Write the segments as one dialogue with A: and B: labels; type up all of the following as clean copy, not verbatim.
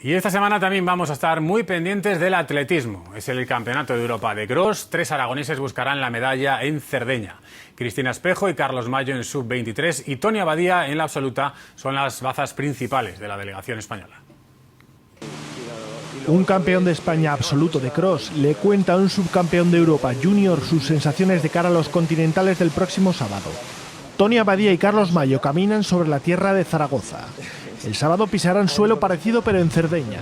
A: Y esta semana también vamos a estar muy pendientes del atletismo. Es el Campeonato de Europa de Cross. 3 aragoneses buscarán la medalla en Cerdeña. Cristina Espejo y Carlos Mayo en sub-23 y Tony Abadía en la absoluta son las bazas principales de la delegación española.
B: Un campeón de España absoluto de cross le cuenta a un subcampeón de Europa junior sus sensaciones de cara a los continentales del próximo sábado. Tony Abadía y Carlos Mayo caminan sobre la tierra de Zaragoza. El sábado pisarán suelo parecido pero en Cerdeña.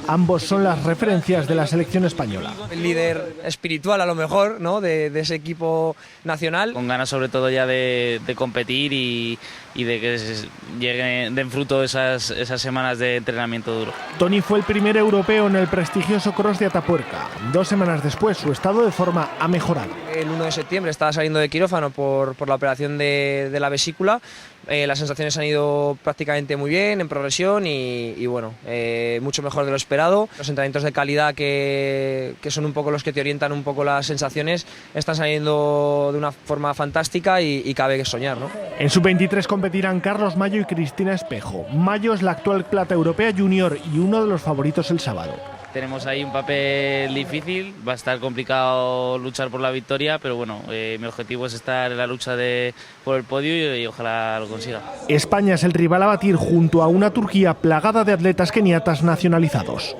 B: Ambos son las referencias de la selección española.
C: El líder espiritual a lo mejor, ¿no?, de ese equipo nacional.
D: Con ganas sobre todo ya de competir y de que den fruto esas semanas de entrenamiento duro.
B: Tony fue el primer europeo en el prestigioso cross de Atapuerca. 2 semanas después su estado de forma ha mejorado.
C: El 1 de septiembre estaba saliendo de quirófano por la operación de la vesícula. Las sensaciones han ido prácticamente muy bien, en progresión y bueno, mucho mejor de lo esperado. Los entrenamientos de calidad que son un poco los que te orientan un poco las sensaciones están saliendo de una forma fantástica y cabe soñar, ¿no?
B: En sub-23 competirán Carlos Mayo y Cristina Espejo. Mayo es la actual plata europea junior y uno de los favoritos el sábado.
D: Tenemos ahí un papel difícil, va a estar complicado luchar por la victoria, pero bueno, mi objetivo es estar en la lucha por el podio y ojalá lo consiga.
B: España es el rival a batir junto a una Turquía plagada de atletas keniatas nacionalizados.